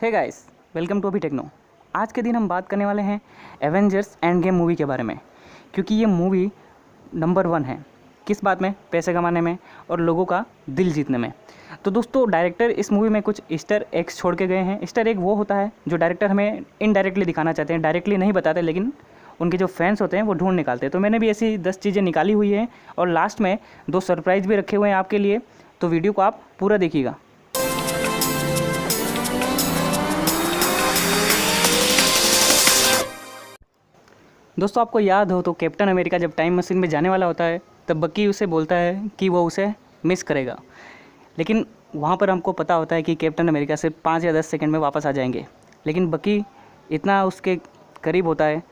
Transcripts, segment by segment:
Hey guys, welcome to अभी techno. आज के दिन हम बात करने वाले हैं एवेंजर्स एंड गेम मूवी के बारे में, क्योंकि ये मूवी नंबर 1 है। किस बात में? पैसे कमाने में और लोगों का दिल जीतने में। तो दोस्तों, डायरेक्टर इस मूवी में कुछ ईस्टर एग्स छोड़ के गए हैं। ईस्टर एग वो होता है जो डायरेक्टर हमें इनडायरेक्टली दिखाना चाहते हैं, डायरेक्टली नहीं बताते, लेकिन उनके जो फैंस होते हैं वो ढूंढ निकालते हैं। तो मैंने भी ऐसी 10 चीज़ें निकाली हुई हैं और लास्ट में 2 सरप्राइज़ भी रखे हुए हैं आपके लिए। तो वीडियो को आप पूरा देखिएगा। दोस्तों, आपको याद हो तो कैप्टन अमेरिका जब टाइम मशीन में जाने वाला होता है तब बकी उसे बोलता है कि वो उसे मिस करेगा, लेकिन वहाँ पर हमको पता होता है कि कैप्टन अमेरिका सिर्फ 5 या 10 सेकंड में वापस आ जाएंगे। लेकिन बकी इतना उसके करीब होता है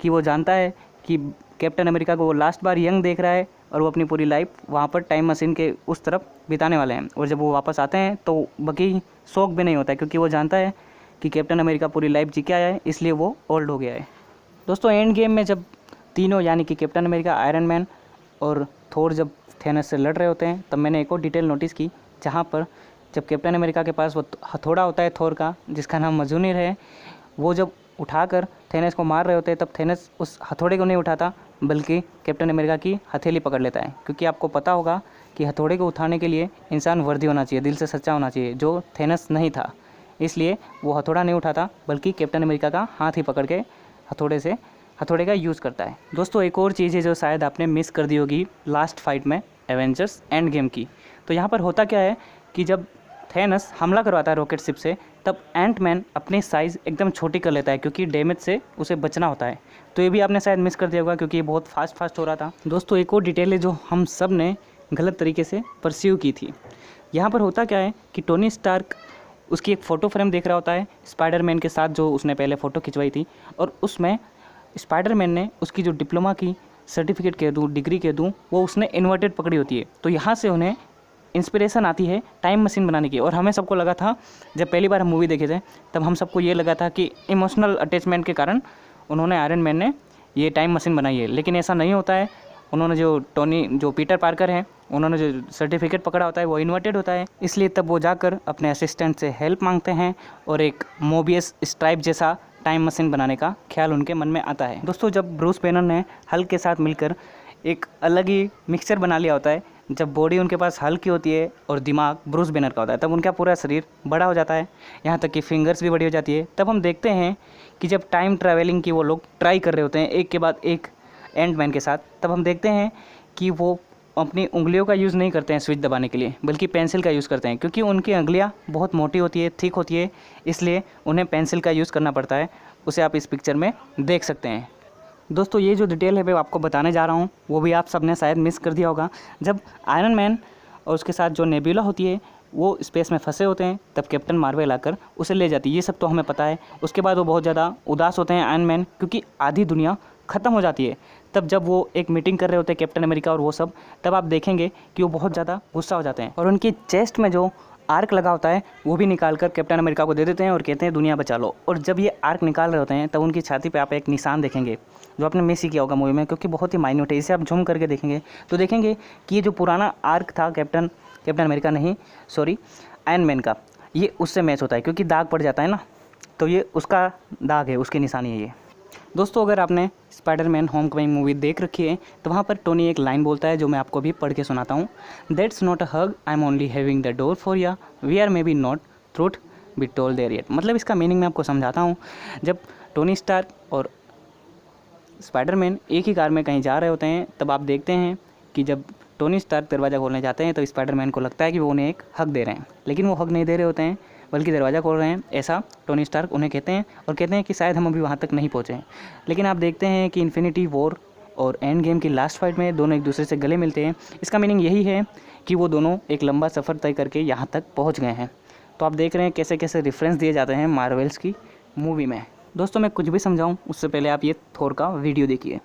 कि वो जानता है कि कैप्टन अमेरिका को वो लास्ट बार यंग देख रहा है और वो अपनी पूरी लाइफ वहाँ पर टाइम मशीन के उस तरफ बिताने वाले हैं। और जब वो वापस आते हैं तो बकी शौक भी नहीं होता है, क्योंकि वो जानता है कि कैप्टन अमेरिका पूरी लाइफ जी के आया है, इसलिए वो ओल्ड हो गया है। दोस्तों, एंड गेम में जब तीनों यानी कि कैप्टन अमेरिका, आयरन मैन और थोर जब थैनोस से लड़ रहे होते हैं, तब मैंने एक और डिटेल नोटिस की, जहाँ पर जब कैप्टन अमेरिका के पास वो हथौड़ा होता है थोर का, जिसका नाम मजूनिर है, वो जब उठाकर थैनोस को मार रहे होते हैं, तब थैनोस उस हथौड़े को नहीं उठाता बल्कि कैप्टन अमेरिका की हथेली पकड़ लेता है। क्योंकि आपको पता होगा कि हथौड़े को उठाने के लिए इंसान वर्दी होना चाहिए, दिल से सच्चा होना चाहिए, जो थैनोस नहीं था। इसलिए वो हथौड़ा नहीं उठाता बल्कि कैप्टन अमेरिका का हाथ ही पकड़ के हथौड़े का यूज़ करता है। दोस्तों, एक और चीज़ है जो शायद आपने मिस कर दी होगी लास्ट फाइट में एवेंजर्स एंड गेम की। तो यहाँ पर होता क्या है कि जब थैनोस हमला करवाता है रॉकेट शिप से, तब एंट मैन अपनी साइज़ एकदम छोटी कर लेता है, क्योंकि डैमेज से उसे बचना होता है। तो ये भी आपने शायद मिस कर दिया होगा, क्योंकि ये बहुत फास्ट हो रहा था। दोस्तों, एक और डिटेल है जो हम सब ने गलत तरीके से परस्यू की थी। यहाँ पर होता क्या है कि टोनी स्टार्क उसकी एक फ़ोटो फ्रेम देख रहा होता है स्पाइडरमैन के साथ, जो उसने पहले फ़ोटो खिंचवाई थी, और उसमें स्पाइडरमैन ने उसकी जो डिप्लोमा की सर्टिफिकेट कह दूँ, डिग्री कह दूँ, वो उसने इन्वर्टेड पकड़ी होती है। तो यहाँ से उन्हें इंस्पिरेशन आती है टाइम मशीन बनाने की। और हमें सबको लगा था, जब पहली बार हम मूवी देखे थे, तब हम सबको ये लगा था कि इमोशनल अटैचमेंट के कारण उन्होंने, आयरन मैन ने, ये टाइम मशीन बनाई है। लेकिन ऐसा नहीं होता है। उन्होंने जो पीटर पार्कर हैं, उन्होंने जो सर्टिफिकेट पकड़ा होता है वो इन्वर्टेड होता है। इसलिए तब वो जाकर अपने असिस्टेंट से हेल्प मांगते हैं और एक मोबियस स्ट्राइप जैसा टाइम मशीन बनाने का ख्याल उनके मन में आता है। दोस्तों, जब ब्रूस बैनर ने हल्क के साथ मिलकर एक अलग ही मिक्सचर बना लिया होता है, जब बॉडी उनके पास हल्क की होती है और दिमाग ब्रूस बैनर का होता है, तब उनका पूरा शरीर बड़ा हो जाता है, यहाँ तक कि फिंगर्स भी बड़ी हो जाती है। तब हम देखते हैं कि जब टाइम ट्रैवलिंग की वो लोग ट्राई कर रहे होते हैं एक के बाद एक एंड मैन के साथ, तब हम देखते हैं कि वो अपनी उंगलियों का यूज़ नहीं करते हैं स्विच दबाने के लिए, बल्कि पेंसिल का यूज़ करते हैं। क्योंकि उनकी उंगलियां बहुत मोटी होती है, थिक होती है, इसलिए उन्हें पेंसिल का यूज़ करना पड़ता है। उसे आप इस पिक्चर में देख सकते हैं। दोस्तों, ये जो डिटेल है मैं आपको बताने जा रहा हूँ, वो भी आप सबने शायद मिस कर दिया होगा। जब आयरन मैन और उसके साथ जो नेबुला होती है वो स्पेस में फंसे होते हैं, तब कैप्टन मार्वल आकर उसे ले जाती है। ये सब तो हमें पता है। उसके बाद वो बहुत ज़्यादा उदास होते हैं आयरन मैन, क्योंकि आधी दुनिया ख़त्म हो जाती है। तब जब वो एक मीटिंग कर रहे होते हैं कैप्टन अमेरिका और वो सब, तब आप देखेंगे कि वो बहुत ज़्यादा गुस्सा हो जाते हैं और उनकी चेस्ट में जो आर्क लगा होता है वो भी निकाल कर कैप्टन अमेरिका को दे देते हैं और कहते हैं दुनिया बचा लो। और जब ये आर्क निकाल रहे होते हैं, तब उनकी छाती पे आप एक निशान देखेंगे जो आपने मिस ही किया होगा मूवी में, क्योंकि बहुत ही माइन्यूट है। इसे आप झूम करके देखेंगे तो देखेंगे कि ये जो पुराना आर्क था कैप्टन अमेरिका नहीं, सॉरी, आयरन मैन का, ये उससे मैच होता है, क्योंकि दाग पड़ जाता है ना, तो ये उसका दाग है, उसकी निशानी है ये। दोस्तों, अगर आपने स्पाइडरमैन होमकमिंग मूवी देख रखी है तो वहाँ पर टोनी एक लाइन बोलता है जो मैं आपको भी पढ़ के सुनाता हूँ। That's not a hug, I am only having the door for ya we are may be not truth be told there yet. मतलब इसका मीनिंग मैं आपको समझाता हूँ। जब टोनी स्टार्क और स्पाइडरमैन एक ही कार में कहीं जा रहे होते हैं, तब आप देखते हैं कि जब टोनी स्टार्क दरवाज़ा खोलने जाते हैं तो स्पाइडरमैन को लगता है कि वो उन्हें एक हक दे रहे हैं, लेकिन वो हक नहीं दे रहे होते हैं बल्कि दरवाज़ा खोल रहे हैं, ऐसा टोनी स्टार्क उन्हें कहते हैं और कहते हैं कि शायद हम अभी वहाँ तक नहीं पहुँचे हैं। लेकिन आप देखते हैं कि इन्फिनिटी वॉर और एंड गेम की लास्ट फाइट में दोनों एक दूसरे से गले मिलते हैं। इसका मीनिंग यही है कि वो दोनों एक लंबा सफ़र तय करके यहाँ तक पहुँच गए हैं। तो आप देख रहे हैं कैसे कैसे रेफरेंस दिए जाते हैं मार्वल्स की मूवी में। दोस्तों, मैं कुछ भी समझाऊँ उससे पहले आप ये थोर का वीडियो देखिए।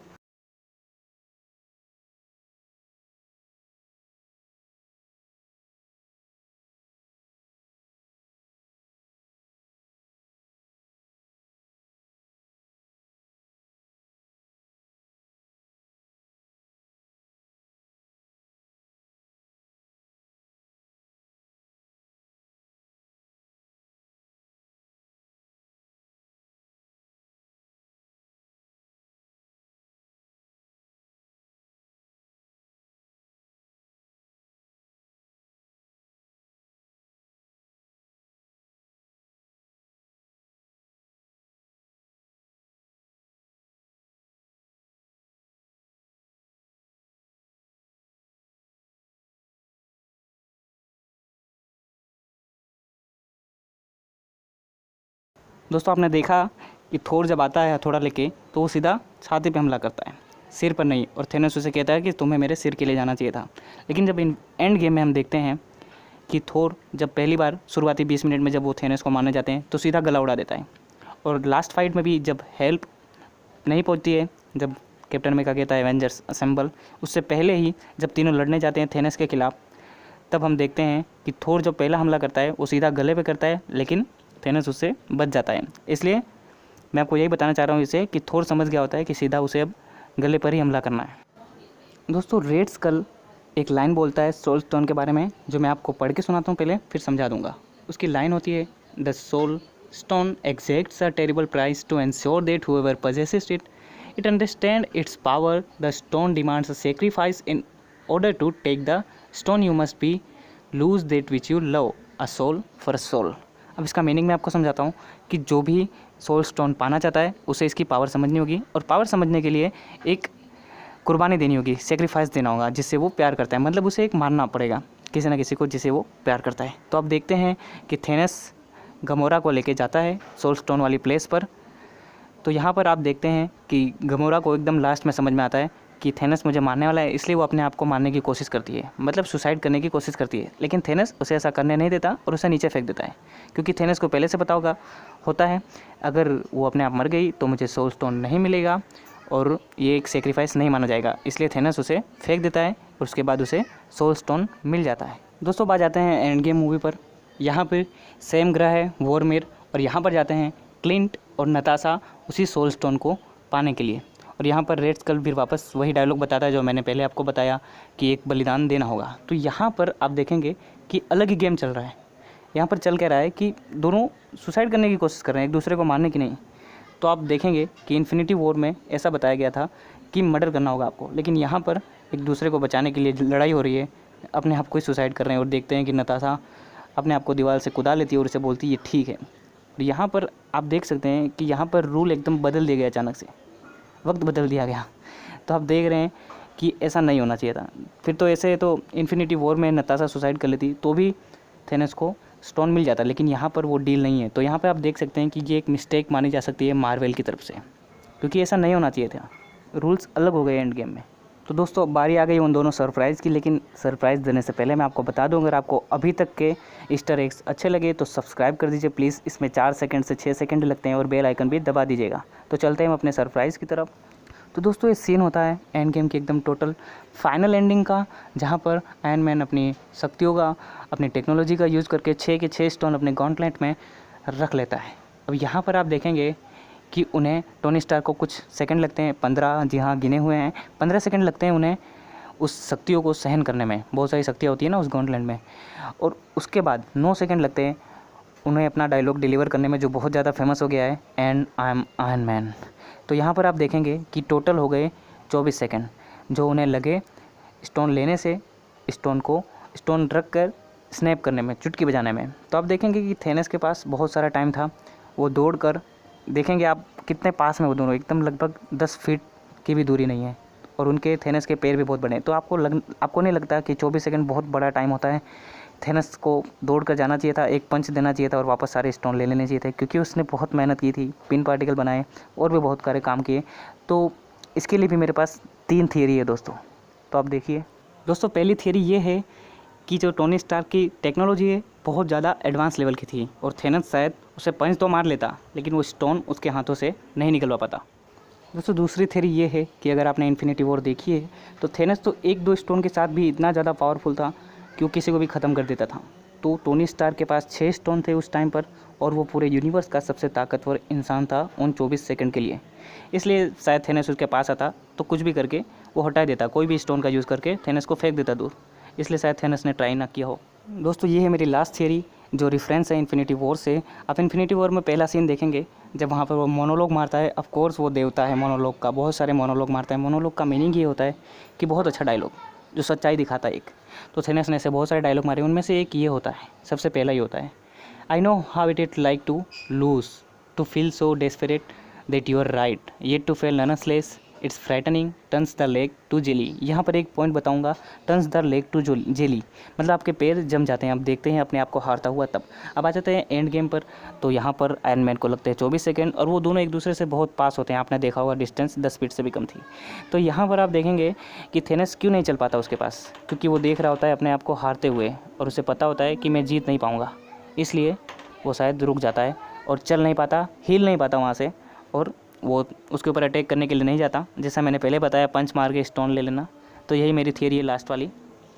दोस्तों आपने देखा कि थोर जब आता है हथौड़ा लेके तो वो सीधा छाती पे हमला करता है, सिर पर नहीं, और थेनोस उसे कहता है कि तुम्हें मेरे सिर के लिए जाना चाहिए था। लेकिन जब इन एंड गेम में हम देखते हैं कि थोर जब पहली बार शुरुआती 20 मिनट में जब वो थेनोस को मारने जाते हैं तो सीधा गला उड़ा देता है। और लास्ट फाइट में भी जब हेल्प नहीं पहुंचती है, जब कैप्टन अमेरिका कहता है एवेंजर्स असेंबल, उससे पहले ही जब तीनों लड़ने जाते हैं थेनोस के खिलाफ, तब हम देखते हैं कि थोर जो पहला हमला करता है वो सीधा गले पे करता है, लेकिन थेनोस उससे बच जाता है। इसलिए मैं आपको यही बताना चाह रहा हूँ इसे कि थोर समझ गया होता है कि सीधा उसे अब गले पर ही हमला करना है। दोस्तों रेड स्कल एक लाइन बोलता है सोल स्टोन के बारे में, जो मैं आपको पढ़ के सुनाता हूँ पहले, फिर समझा दूंगा। उसकी लाइन होती है, the soul stone exacts a terrible price to ensure that whoever possesses it understands its power. The stone demands a sacrifice. In order to take the stone you must be lose that which you love, a soul for a soul. अब इसका meaning मैं आपको समझाता हूँ कि जो भी soul stone पाना चाहता है उसे इसकी पावर समझनी होगी, और पावर समझने के लिए एक कुर्बानी देनी होगी, सेक्रीफाइस देना होगा, जिससे वो प्यार करता है। मतलब उसे एक मारना पड़ेगा किसी ना किसी को जिसे वो प्यार करता है। तो अब देखते हैं कि थेनस गमोरा को लेके जाता है सोल स्टोन वाली प्लेस पर। तो यहाँ पर आप देखते हैं कि गमोरा को एकदम लास्ट में समझ में आता है कि थेनस मुझे मारने वाला है, इसलिए वो अपने आप को मारने की कोशिश करती है, मतलब सुसाइड करने की कोशिश करती है। लेकिन थेनस उसे ऐसा करने नहीं देता और उसे नीचे फेंक देता है, क्योंकि थेनस को पहले से पता होता है अगर वो अपने आप मर गई तो मुझे सोल स्टोन नहीं मिलेगा और ये एक सेक्रीफाइस नहीं माना जाएगा। इसलिए थेनस उसे फेंक देता है और उसके बाद उसे सोल स्टोन मिल जाता है। दोस्तों बात जाते हैं एंड गेम मूवी पर। यहाँ पर सेम ग्रह है वॉरमेर, और यहाँ पर जाते हैं क्लिंट और नताशा उसी सोल स्टोन को पाने के लिए। और यहाँ पर रेड स्कल भी वापस वही डायलॉग बताता है जो मैंने पहले आपको बताया कि एक बलिदान देना होगा। तो यहाँ पर आप देखेंगे कि अलग ही गेम चल रहा है। यहाँ पर चल कह रहा है कि दोनों सुसाइड करने की कोशिश कर रहे हैं, एक दूसरे को मारने की नहीं। तो आप देखेंगे कि इन्फिनिटी वॉर में ऐसा बताया गया था कि मर्डर करना होगा आपको, लेकिन यहाँ पर एक दूसरे को बचाने के लिए लड़ाई हो रही है, अपने आप को ही सुसाइड कर रहे हैं। और देखते हैं कि नताशा अपने आप को दीवार से कुदा लेती है और उसे बोलती है ये ठीक है। और यहाँ पर आप देख सकते हैं कि यहाँ पर रूल एकदम बदल दिया गया, अचानक से वक्त बदल दिया गया। तो आप देख रहे हैं कि ऐसा नहीं होना चाहिए था। फिर तो ऐसे तो इन्फिनिटी वॉर में नताशा सुसाइड कर लेती तो भी थेनस को स्टोन मिल जाता, लेकिन यहाँ पर वो डील नहीं है। तो यहाँ पर आप देख सकते हैं कि ये एक मिस्टेक मानी जा सकती है मार्वल की तरफ से, क्योंकि ऐसा नहीं होना चाहिए था, रूल्स अलग हो गए एंड गेम में। तो दोस्तों अब बारी आ गई उन दोनों सरप्राइज़ की, लेकिन सरप्राइज़ देने से पहले मैं आपको बता दूं, अगर आपको अभी तक के ईस्टर एग्स अच्छे लगे तो सब्सक्राइब कर दीजिए प्लीज़। इसमें 4 सेकंड से 6 सेकंड लगते हैं और बेल आइकन भी दबा दीजिएगा। तो चलते हैं हम अपने सरप्राइज़ की तरफ। तो दोस्तों ये सीन होता है एंड गेम की एकदम टोटल फाइनल एंडिंग का, जहाँ पर आयरन मैन अपनी शक्तियों का, अपनी टेक्नोलॉजी का यूज़ करके 6 के 6 स्टोन अपने गॉन्टलेट में रख लेता है। अब यहाँ पर आप देखेंगे कि उन्हें टोनी स्टार्क को कुछ सेकंड लगते हैं, 15, जी हाँ गिने हुए हैं, 15 सेकंड लगते हैं उन्हें उस शक्तियों को सहन करने में। बहुत सारी शक्तियाँ होती है ना उस गॉन्टलेट में। और उसके बाद 9 सेकंड लगते हैं उन्हें अपना डायलॉग डिलीवर करने में, जो बहुत ज़्यादा फेमस हो गया है, and I am Iron man. तो यहाँ पर आप देखेंगे कि टोटल हो गए 24 सेकंड जो उन्हें लगे स्टोन लेने से, स्टोन रख कर स्नैप करने में, चुटकी बजाने में। तो आप देखेंगे कि थेनस के पास बहुत सारा टाइम था, वो दौड़ कर देखेंगे आप कितने पास में वो दोनों, एकदम लगभग 10 फीट की भी दूरी नहीं है, और उनके थेनस के पैर भी बहुत बड़े हैं। तो आपको नहीं लगता कि 24 सेकंड बहुत बड़ा टाइम होता है? थेनस को दौड़ कर जाना चाहिए था, एक पंच देना चाहिए था और वापस सारे स्टोन ले लेने चाहिए थे, क्योंकि उसने बहुत मेहनत की थी, पिन पार्टिकल बनाए और भी बहुत सारे काम किए। तो इसके लिए भी मेरे पास 3 थियरी है दोस्तों। तो आप देखिए दोस्तों, पहली थियरी ये है कि जो टोनी स्टार्क की टेक्नोलॉजी है बहुत ज़्यादा एडवांस लेवल की थी, और थेनस शायद उसे पंच तो मार लेता लेकिन वो स्टोन उसके हाथों से नहीं निकलवा पाता। दोस्तों दूसरी थ्योरी ये है कि अगर आपने इन्फिनिटी वॉर देखी है तो थेनस तो 1-2 स्टोन के साथ भी इतना ज़्यादा पावरफुल था कि वो किसी को भी ख़त्म कर देता था। तो टोनी स्टार्क के पास 6 स्टोन थे उस टाइम पर, और वो पूरे यूनिवर्स का सबसे ताकतवर इंसान था उन 24 सेकंड के लिए। इसलिए शायद थेनस उसके पास आता तो कुछ भी करके वो हटा देता, कोई भी स्टोन का यूज़ करके थेनस को फेंक देता दूर। इसलिए शायद थेनस ने ट्राई ना किया हो। दोस्तों ये है मेरी लास्ट थियरी जो रेफरेंस है इन्फिनिटी वॉर से। आप इन्फिनिटी वॉर में पहला सीन देखेंगे जब वहाँ पर वो मोनोलॉग मारता है। ऑफ कोर्स वो देवता है मोनोलॉग का, बहुत सारे मोनोलॉग मारता है। मोनोलॉग का मीनिंग ये होता है कि बहुत अच्छा डायलॉग जो सच्चाई दिखाता है एक। तो थेनस ने ऐसे बहुत सारे डायलॉग मारे, उनमें से एक ये होता है, सबसे पहला ही होता है, I know how it like to lose, to feel so desperate that you are right, yet to fail nonetheless, it's frightening turns the leg to jelly. यहाँ पर एक पॉइंट बताऊँगा, turns the leg to jelly मतलब आपके पैर जम जाते हैं, आप देखते हैं अपने आप को हारता हुआ तब। अब आ जाते हैं एंड गेम पर। तो यहाँ पर आयरन मैन को लगते हैं 24 सेकंड और वो दोनों एक दूसरे से बहुत पास होते हैं। आपने देखा होगा डिस्टेंस 10 फीट से भी कम थी। तो यहाँ पर आप देखेंगे कि थेनस क्यों नहीं चल पाता उसके पास, क्योंकि वो देख रहा होता है अपने आप को हारते हुए और उसे पता होता है कि मैं जीत नहीं पाऊँगा, इसलिए वो शायद रुक जाता है और चल नहीं पाता, हिल नहीं पाता वहाँ से, और वो उसके ऊपर अटैक करने के लिए नहीं जाता। जैसा मैंने पहले बताया, पंच मार के स्टोन ले लेना। तो यही मेरी थियरी है लास्ट वाली।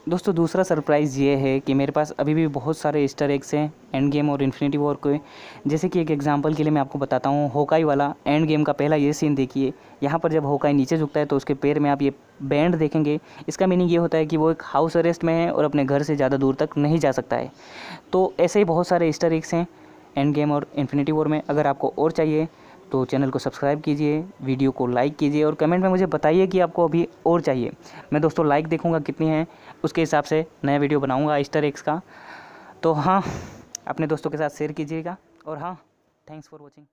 दोस्तों दूसरा सरप्राइज़ ये है कि मेरे पास अभी भी बहुत सारे ईस्टर एग्स हैं एंड गेम और इन्फिनिटी वॉर के। जैसे कि एक एग्जांपल के लिए मैं आपको बताता हूँ, होकाई वाला एंड गेम का पहला ये सीन देखिए। यहाँ पर जब होकाई नीचे झुकता है तो उसके पैर में आप ये बैंड देखेंगे। इसका मीनिंग ये होता है कि वो एक हाउस अरेस्ट में है और अपने घर से ज़्यादा दूर तक नहीं जा सकता है। तो ऐसे ही बहुत सारे ईस्टर एग्स हैं एंड गेम और इन्फिनिटी वॉर में। अगर आपको और चाहिए तो चैनल को सब्सक्राइब कीजिए, वीडियो को लाइक कीजिए और कमेंट में मुझे बताइए कि आपको अभी और चाहिए। मैं दोस्तों लाइक देखूंगा कितनी है, उसके हिसाब से नया वीडियो बनाऊंगा ईस्टर एग्स का। तो हाँ, अपने दोस्तों के साथ शेयर कीजिएगा और हाँ, थैंक्स फॉर वॉचिंग।